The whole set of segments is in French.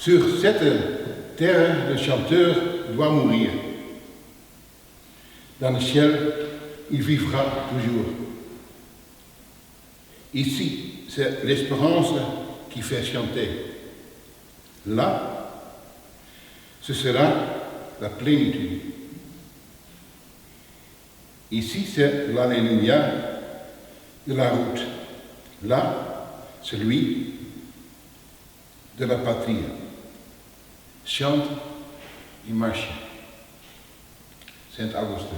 Sur cette terre, le chanteur doit mourir. Dans le ciel, il vivra toujours. Ici, c'est l'espérance qui fait chanter. Là, ce sera la plénitude. Ici, c'est l'alléluia de la route. Là, celui de la patrie. Chante et marche. Saint-Augustin.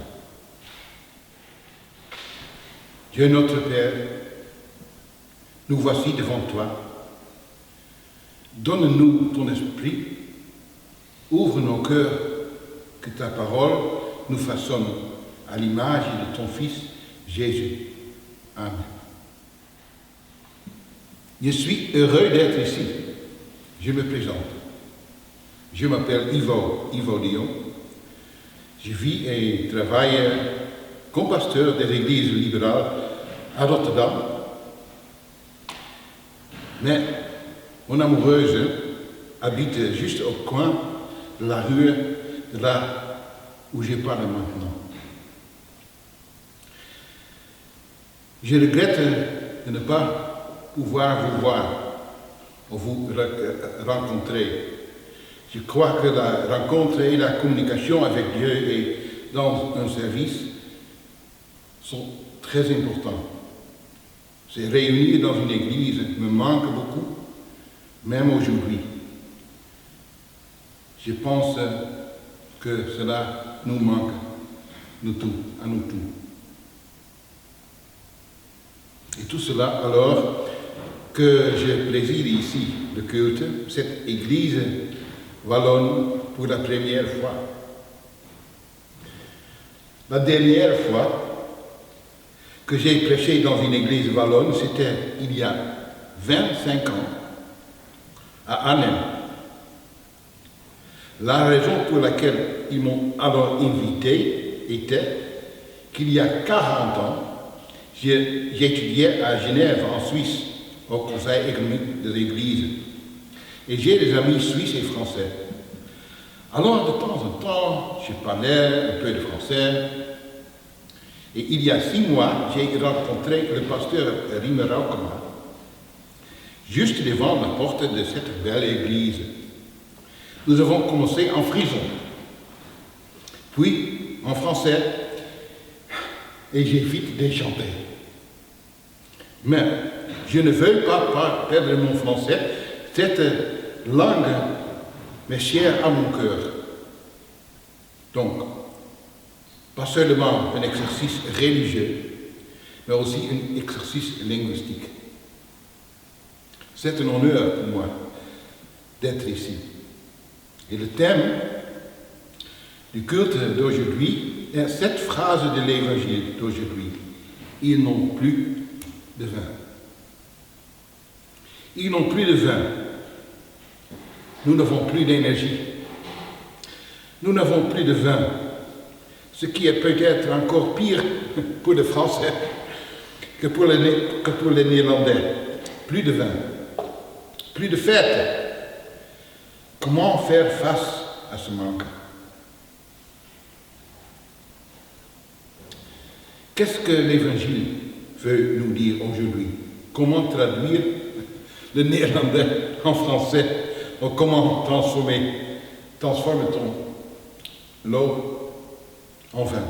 Dieu notre Père, nous voici devant toi. Donne-nous ton esprit, ouvre nos cœurs, que ta parole nous façonne à l'image de ton Fils Jésus. Amen. Je suis heureux d'être ici. Je me présente. Je m'appelle Ivo Lyon. Je vis et travaille comme pasteur de l'église libérale à Rotterdam. Mais mon amoureuse habite juste au coin de la rue de là où je parle maintenant. Je regrette de ne pas pouvoir vous voir ou vous rencontrer. Je crois que la rencontre et la communication avec Dieu et dans un service sont très importants. Se réunir dans une église me manque beaucoup, même aujourd'hui. Je pense que cela nous manque, à nous tous. Et tout cela alors que je préside ici le culte, cette église wallonne pour la première fois. La dernière fois que j'ai prêché dans une église wallonne, c'était il y a 25 ans, à Arnhem. La raison pour laquelle ils m'ont alors invité était qu'il y a 40 ans, j'étudiais à Genève, en Suisse, au Conseil économique de l'Église. Et j'ai des amis suisses et français. Alors, de temps en temps, je parlais un peu de français. Et il y a 6 mois, j'ai rencontré le pasteur Rime Raukema, juste devant la porte de cette belle église. Nous avons commencé en frison, puis en français, et j'ai vite déchanté. Mais je ne veux pas perdre mon français. Cette langue m'est chère à mon cœur. Donc, pas seulement un exercice religieux, mais aussi un exercice linguistique. C'est un honneur pour moi d'être ici. Et le thème du culte d'aujourd'hui est cette phrase de l'évangile d'aujourd'hui. Ils n'ont plus de vin. Ils n'ont plus de vin. Nous n'avons plus d'énergie. Nous n'avons plus de vin. Ce qui est peut-être encore pire pour les Français que pour les Néerlandais. Plus de vin. Plus de fêtes. Comment faire face à ce manque? Qu'est-ce que l'Évangile veut nous dire aujourd'hui? Comment traduire le néerlandais en français? Ou comment transforme-t-on l'eau en vin?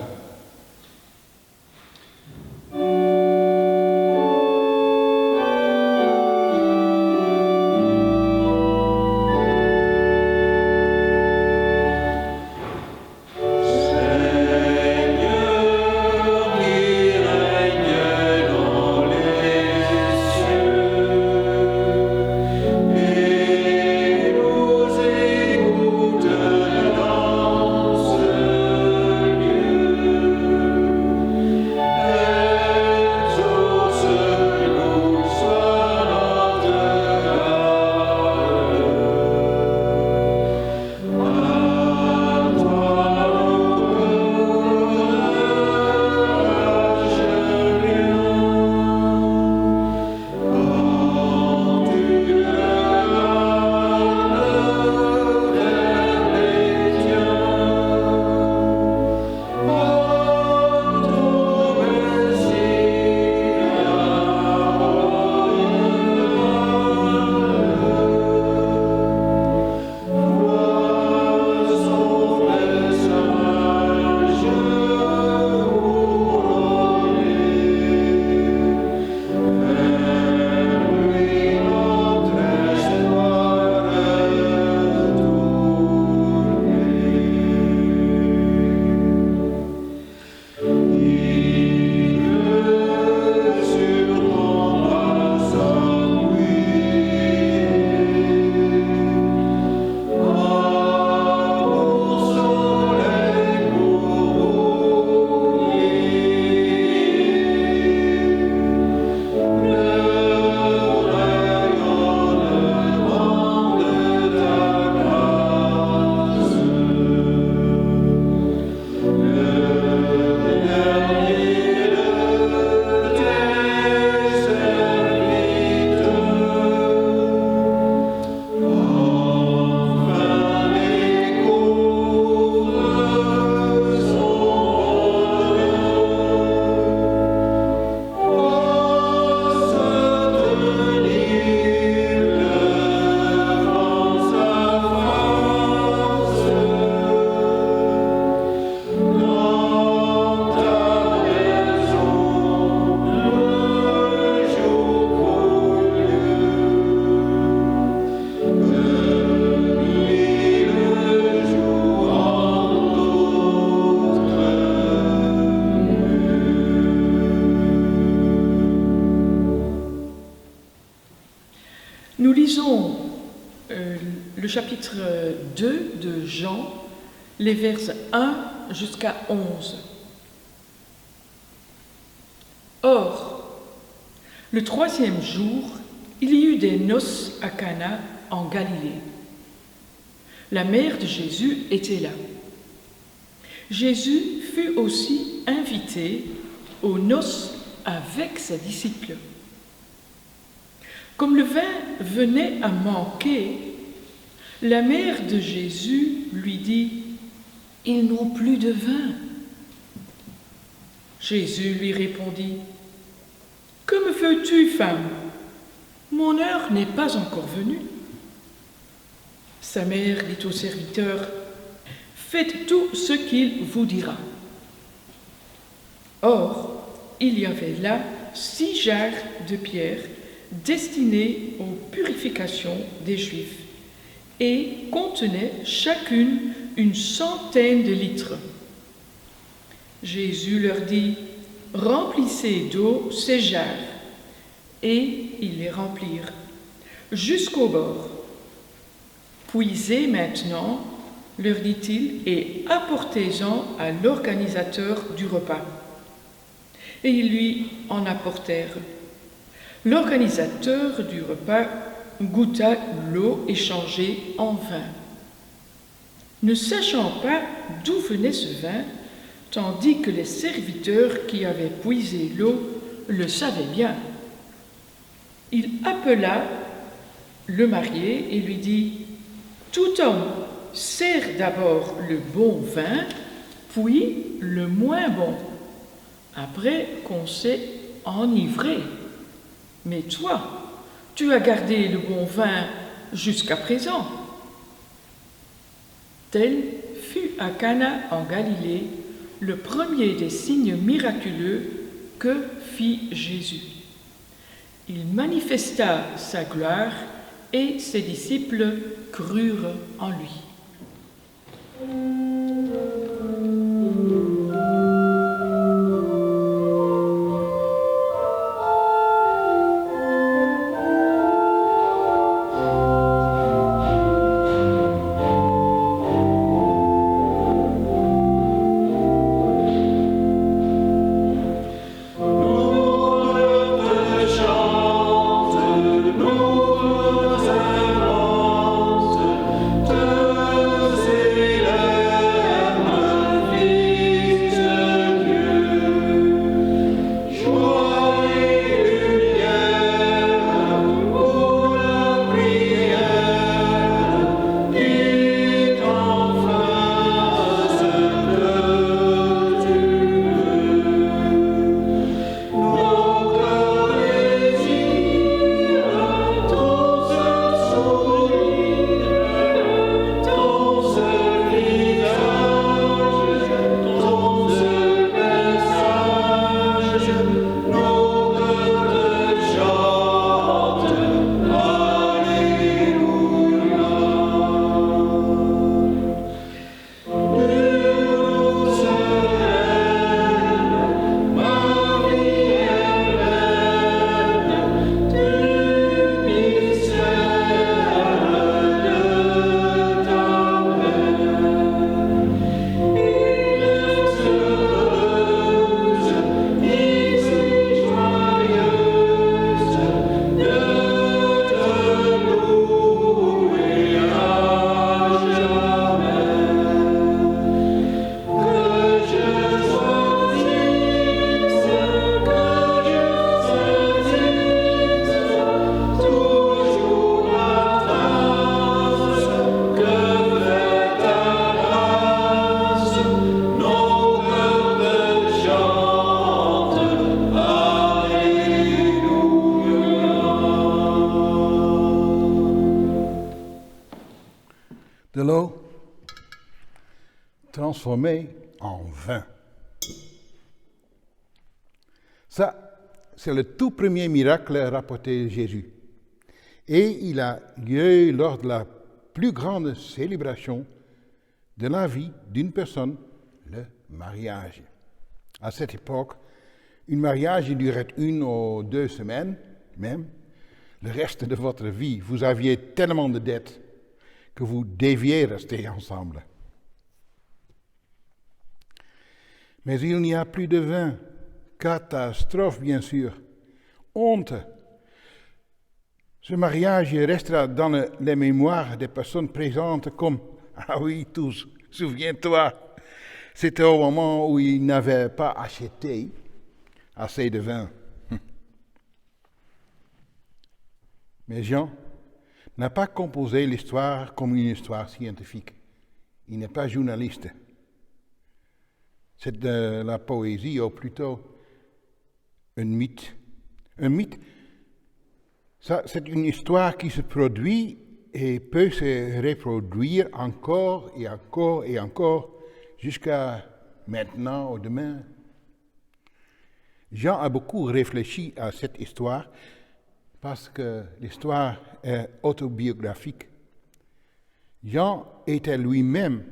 Nous lisons le chapitre 2 de Jean, les versets 1 jusqu'à 11. Or, le 3e jour, il y eut des noces à Cana en Galilée. La mère de Jésus était là. Jésus fut aussi invité aux noces avec ses disciples. Comme le vin venait à manquer, la mère de Jésus lui dit « Ils n'ont plus de vin. » Jésus lui répondit « Que me veux-tu, femme? Mon heure n'est pas encore venue. » Sa mère dit au serviteur « Faites tout ce qu'il vous dira. » Or, il y avait là 6 jarres de pierre destinées aux purifications des Juifs et contenaient chacune une 100 de litres. Jésus leur dit « Remplissez d'eau ces jarres. » Et ils les remplirent jusqu'au bord. « Puisez maintenant, leur dit-il, et apportez-en à l'organisateur du repas. » Et ils lui en apportèrent. L'organisateur du repas goûta l'eau échangée en vin. Ne sachant pas d'où venait ce vin, tandis que les serviteurs qui avaient puisé l'eau le savaient bien, il appela le marié et lui dit « Tout homme sert d'abord le bon vin, puis le moins bon, après qu'on s'est enivré. Mais toi, tu as gardé le bon vin jusqu'à présent. » Tel fut à Cana en Galilée le premier des signes miraculeux que fit Jésus. Il manifesta sa gloire et ses disciples crurent en lui. De l'eau transformée en vin. Ça, c'est le tout premier miracle rapporté de Jésus. Et il a lieu lors de la plus grande célébration de la vie d'une personne, le mariage. À cette époque, un mariage durait 1 ou 2 semaines même. le reste de votre vie, vous aviez tellement de dettes que vous deviez rester ensemble. Mais il n'y a plus de vin. Catastrophe, bien sûr. Honte. Ce mariage restera dans les mémoires des personnes présentes comme « Ah oui, tous, souviens-toi, c'était au moment où ils n'avaient pas acheté assez de vin. » Mais Jean n'a pas composé l'histoire comme une histoire scientifique. Il n'est pas journaliste. C'est de la poésie, ou plutôt un mythe. Un mythe, ça, c'est une histoire qui se produit et peut se reproduire encore et encore et encore jusqu'à maintenant ou demain. Jean a beaucoup réfléchi à cette histoire parce que l'histoire est autobiographique. Jean était lui-même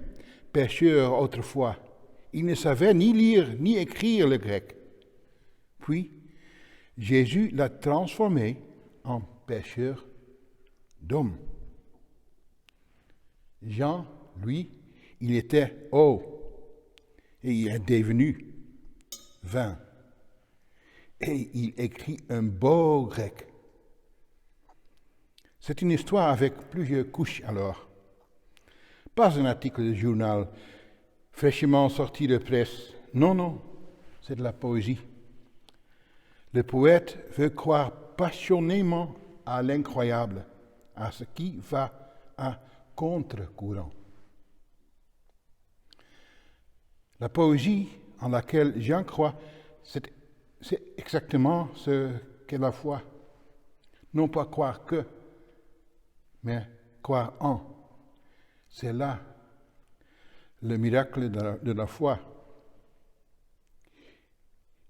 pêcheur autrefois. Il ne savait ni lire ni écrire le grec. Puis, Jésus l'a transformé en pêcheur d'hommes. Jean, lui, il était eau et il est devenu vin. Et il écrit un beau grec. C'est une histoire avec plusieurs couches alors. Pas un article de journal fraîchement sorti de presse. Non, c'est de la poésie. Le poète veut croire passionnément à l'incroyable, à ce qui va à contre-courant. La poésie en laquelle Jean croit, c'est exactement ce qu'est la foi. Non pas croire que, mais croire en. C'est là le miracle de la foi.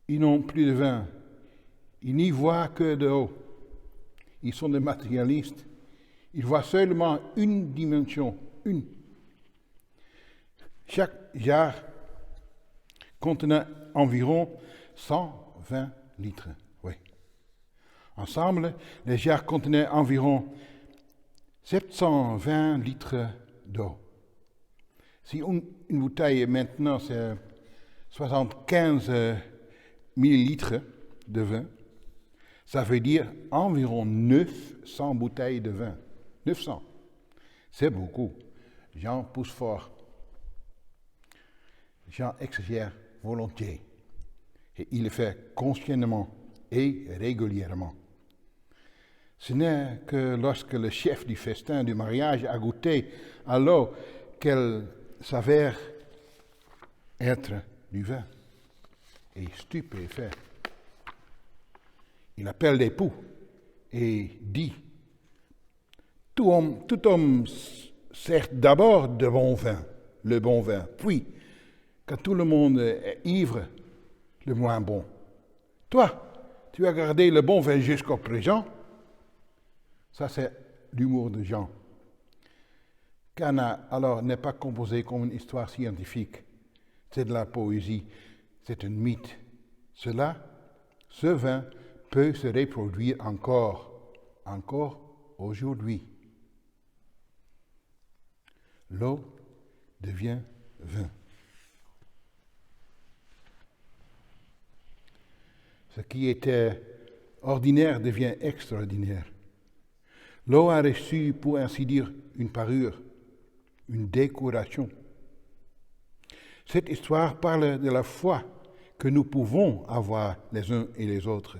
Ils n'ont plus de vin. Ils n'y voient que de haut. Ils sont des matérialistes. Ils voient seulement une dimension, une. Chaque jarre contenait environ 120 litres. Oui. Ensemble, les jarres contenaient environ 720 litres d'eau. Si une bouteille maintenant c'est 75 millilitres de vin, ça veut dire environ 900 bouteilles de vin. 900. C'est beaucoup. Jean pousse fort. Jean exagère volontiers. Et il le fait consciemment et régulièrement. Ce n'est que lorsque le chef du festin du mariage a goûté à l'eau qu'elle s'avère être du vin. Et stupéfait. Il appelle l'époux et dit « Tout homme sert d'abord de bon vin, le bon vin, puis, quand tout le monde est ivre, le moins bon. Toi, tu as gardé le bon vin jusqu'au présent. » Ça, c'est l'humour de Jean. Cana, alors, n'est pas composé comme une histoire scientifique. C'est de la poésie, c'est un mythe. Ce vin peut se reproduire encore aujourd'hui. L'eau devient vin. Ce qui était ordinaire devient extraordinaire. L'eau a reçu, pour ainsi dire, une parure, une décoration. Cette histoire parle de la foi que nous pouvons avoir les uns et les autres,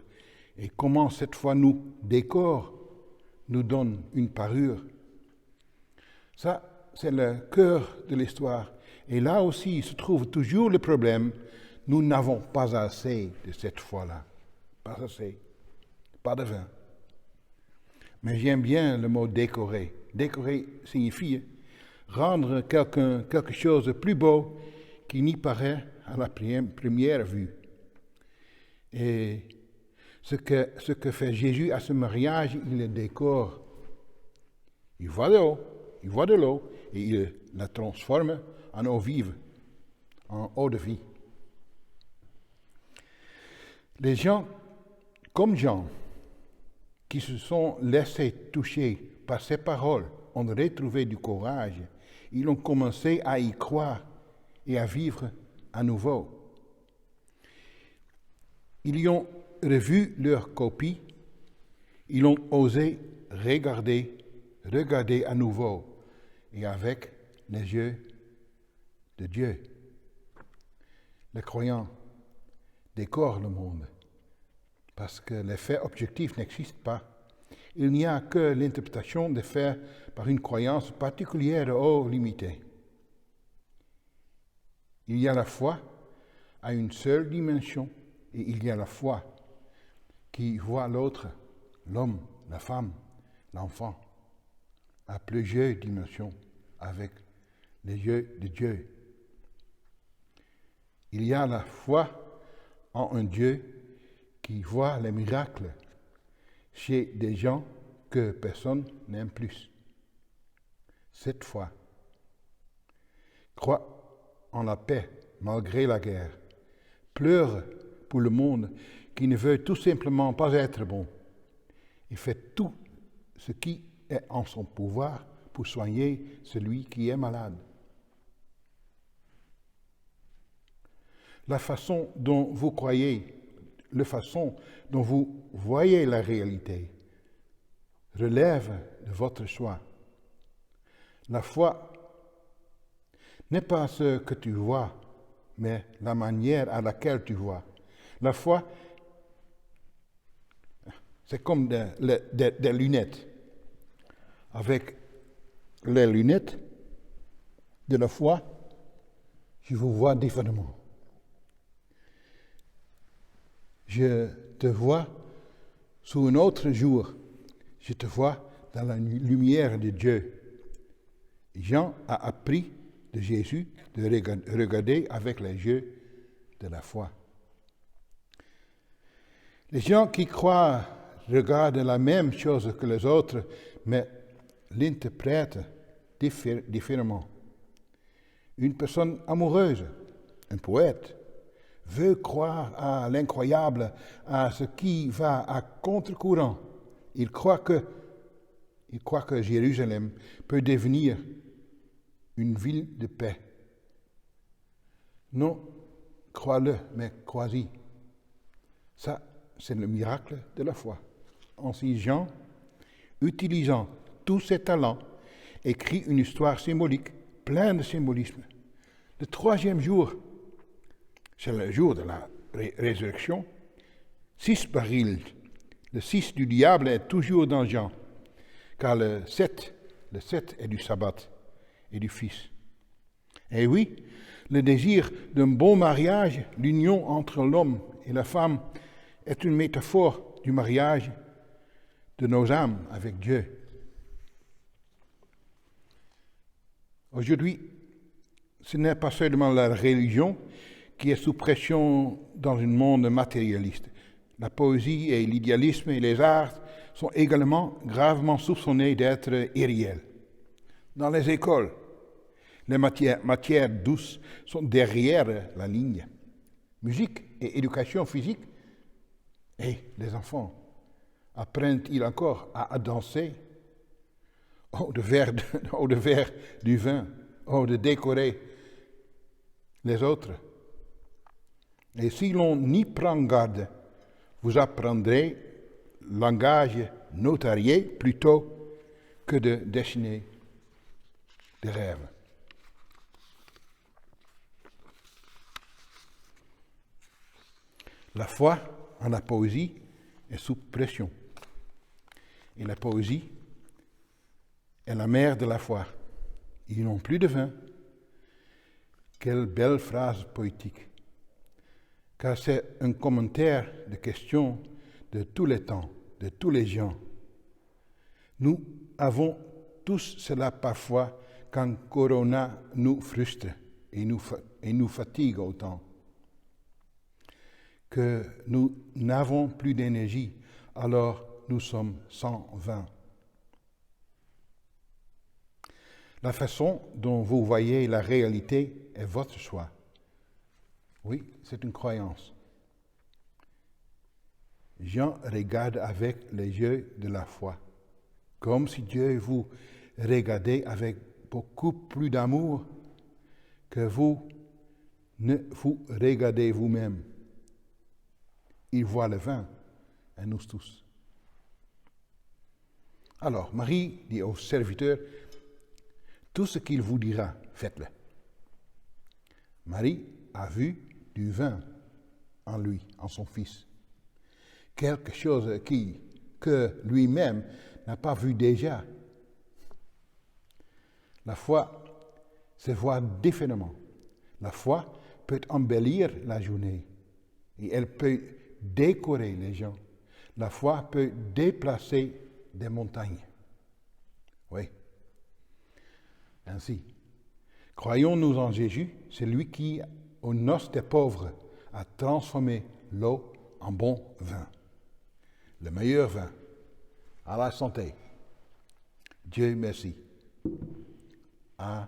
et comment cette foi nous décore, nous donne une parure. Ça, c'est le cœur de l'histoire. Et là aussi se trouve toujours le problème, nous n'avons pas assez de cette foi-là. Pas assez. Pas de vin. Mais j'aime bien le mot décorer. Décorer signifie rendre quelque chose de plus beau qui n'y paraît à la première vue. Et ce que fait Jésus à ce mariage, il le décore. Il voit de l'eau et il la transforme en eau vive, en eau de vie. Les gens, comme Jean, qui se sont laissés toucher par ces paroles ont retrouvé du courage. Ils ont commencé à y croire et à vivre à nouveau. Ils y ont revu leur copie. Ils ont osé regarder à nouveau et avec les yeux de Dieu. Les croyants décorent le monde parce que les faits objectifs n'existent pas. Il n'y a que l'interprétation des faits par une croyance particulière ou limitée. Il y a la foi à une seule dimension et il y a la foi qui voit l'autre, l'homme, la femme, l'enfant, à plusieurs dimensions avec les yeux de Dieu. Il y a la foi en un Dieu qui voit les miracles chez des gens que personne n'aime plus. Cette foi croit en la paix malgré la guerre, pleure pour le monde qui ne veut tout simplement pas être bon et fait tout ce qui est en son pouvoir pour soigner celui qui est malade. La façon dont vous croyez, la façon dont vous voyez la réalité relève de votre choix. La foi n'est pas ce que tu vois, mais la manière à laquelle tu vois. La foi, c'est comme des lunettes. Avec les lunettes de la foi, je vous vois différemment. Je te vois sous un autre jour. Je te vois dans la lumière de Dieu. Jean a appris de Jésus de regarder avec les yeux de la foi. Les gens qui croient regardent la même chose que les autres, mais l'interprètent différemment. Une personne amoureuse, un poète, veut croire à l'incroyable, à ce qui va à contre-courant. Il croit que Jérusalem peut devenir une ville de paix. Non, crois-le, mais crois-y. Ça, c'est le miracle de la foi. Ainsi, Jean, utilisant tous ses talents, écrit une histoire symbolique, pleine de symbolisme. Le troisième jour, c'est le jour de la résurrection. 6 barils. Le 6 du diable est toujours dans Jean, car le 7 est du sabbat et du Fils. Et oui, le désir d'un bon mariage, l'union entre l'homme et la femme, est une métaphore du mariage de nos âmes avec Dieu. Aujourd'hui, ce n'est pas seulement la religion qui est sous pression dans un monde matérialiste. La poésie et l'idéalisme et les arts sont également gravement soupçonnés d'être irréels. Dans les écoles, les matières douces sont derrière la ligne. Musique et éducation physique. Et les enfants, apprennent-ils encore à danser? De faire du vin, de décorer les autres. Et si l'on n'y prend garde, vous apprendrez le langage notarié plutôt que de dessiner des rêves. La foi en la poésie est sous pression. Et la poésie est la mère de la foi. Ils n'ont plus de vin. Quelle belle phrase poétique. Car c'est un commentaire de questions de tous les temps, de tous les gens. Nous avons tous cela parfois quand Corona nous frustre et nous fatigue autant. Que nous n'avons plus d'énergie, alors nous sommes sans vin. La façon dont vous voyez la réalité est votre choix. Oui, c'est une croyance. Jean regarde avec les yeux de la foi, comme si Dieu vous regardait avec beaucoup plus d'amour que vous ne vous regardez vous-même. Il voit le vin, et nous tous. Alors, Marie dit au serviteur, tout ce qu'il vous dira, faites-le. Marie a vu du vin en lui, en son fils. Quelque chose que lui-même n'a pas vu déjà. La foi se voit différemment. La foi peut embellir la journée et elle peut décorer les gens. La foi peut déplacer des montagnes. Oui. Ainsi, croyons-nous en Jésus, celui qui, aux noces des pauvres, a transformé l'eau en bon vin. Le meilleur vin. À la santé. Dieu merci. Amen.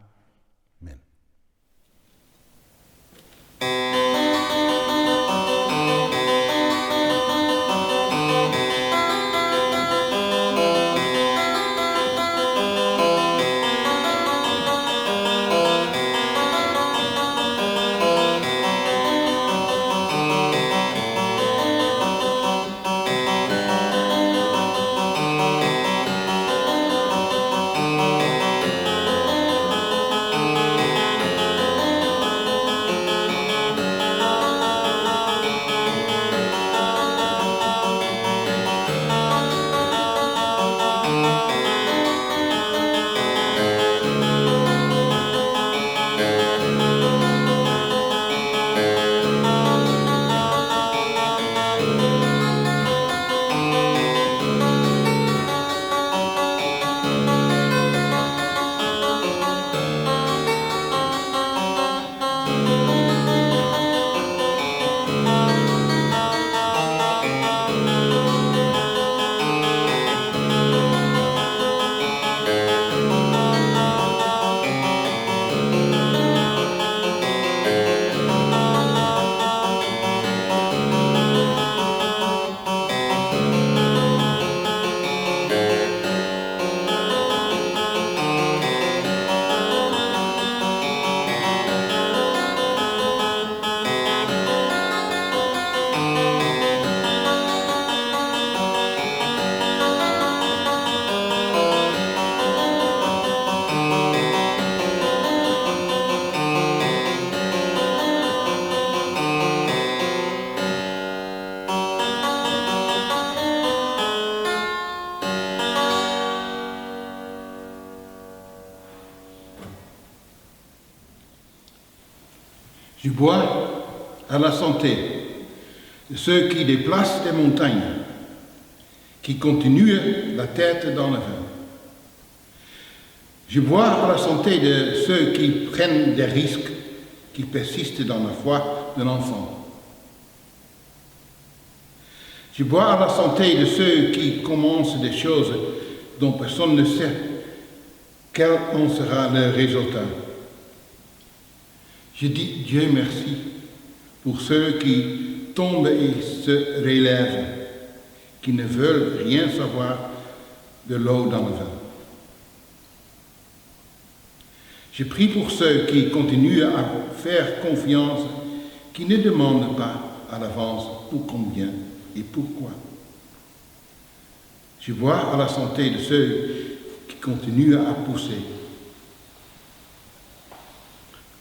Je bois à la santé de ceux qui déplacent des montagnes, qui continuent la tête dans le vin. Je bois à la santé de ceux qui prennent des risques, qui persistent dans la foi de l'enfant. Je bois à la santé de ceux qui commencent des choses dont personne ne sait quel en sera le résultat. Je dis Dieu merci pour ceux qui tombent et se relèvent, qui ne veulent rien savoir de l'eau dans le vin. Je prie pour ceux qui continuent à faire confiance, qui ne demandent pas à l'avance pour combien et pourquoi. Je vois à la santé de ceux qui continuent à pousser,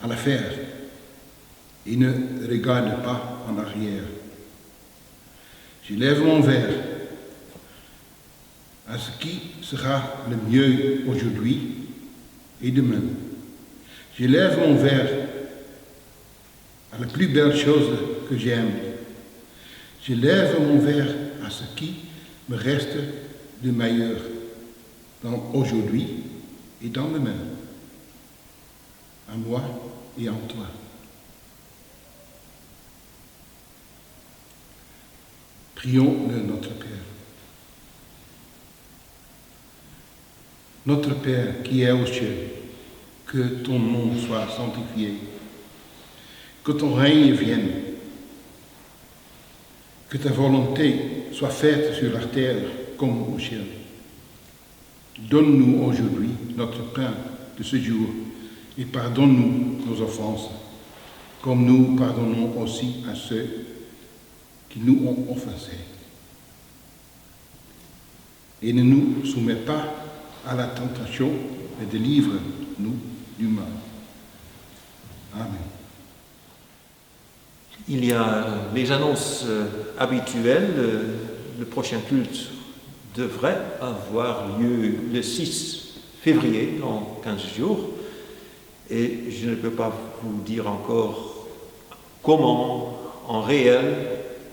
à la faire et ne regardent pas en arrière. Je lève mon verre à ce qui sera le mieux aujourd'hui et demain. Je lève mon verre à la plus belle chose que j'aime. Je lève mon verre à ce qui me reste de meilleur dans aujourd'hui et dans demain, à moi et en toi. Prions de notre Père. Notre Père qui es aux cieux, que ton nom soit sanctifié, que ton règne vienne, que ta volonté soit faite sur la terre comme au ciel. Donne-nous aujourd'hui notre pain de ce jour et pardonne-nous nos offenses, comme nous pardonnons aussi à ceux qui nous ont offensés. Et ne nous soumets pas à la tentation, mais délivre-nous du mal. Amen. Il y a les annonces habituelles. Le prochain culte devrait avoir lieu le 6 février, dans 15 jours. Et je ne peux pas vous dire encore comment, en réel,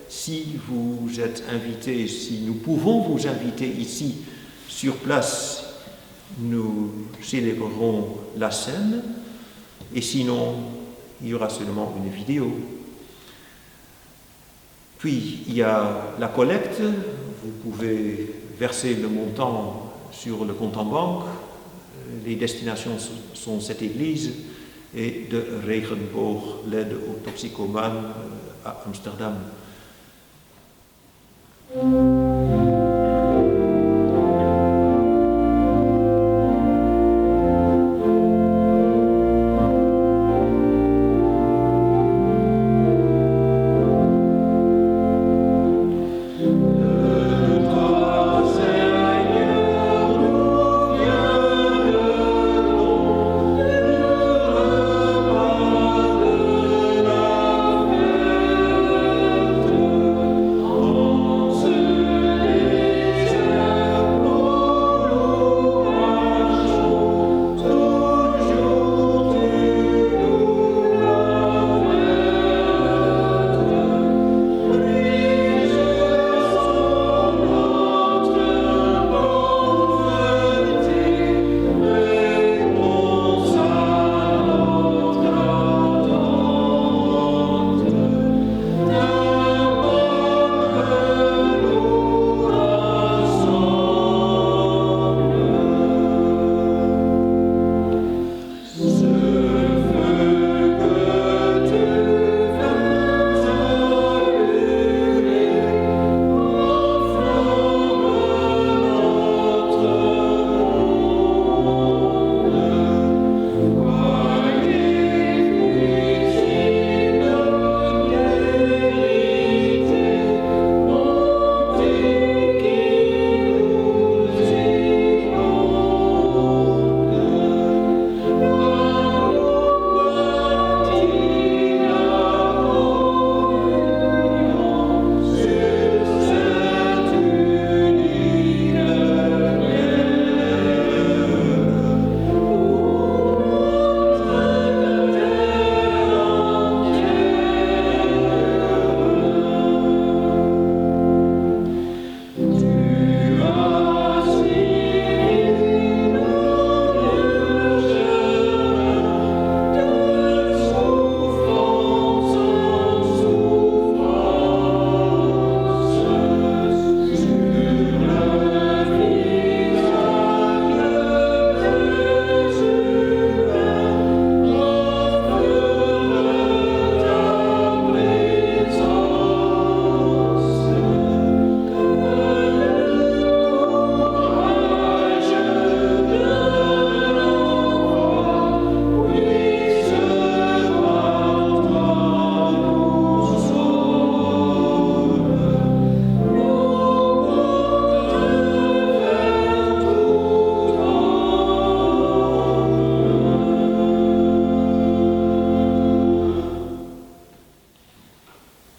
si vous êtes invités, si nous pouvons vous inviter ici, sur place, nous célébrerons la scène. Et sinon, il y aura seulement une vidéo. Puis, il y a la collecte. Vous pouvez verser le montant sur le compte en banque. Les destinations sont cette église et de Regenboog, l'aide aux toxicomanes à Amsterdam.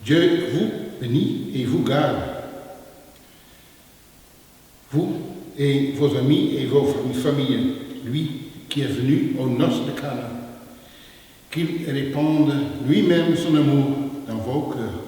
Dieu vous bénit et vous garde, vous et vos amis et vos familles, lui qui est venu aux noces de Cana, qu'il répande lui-même son amour dans vos cœurs.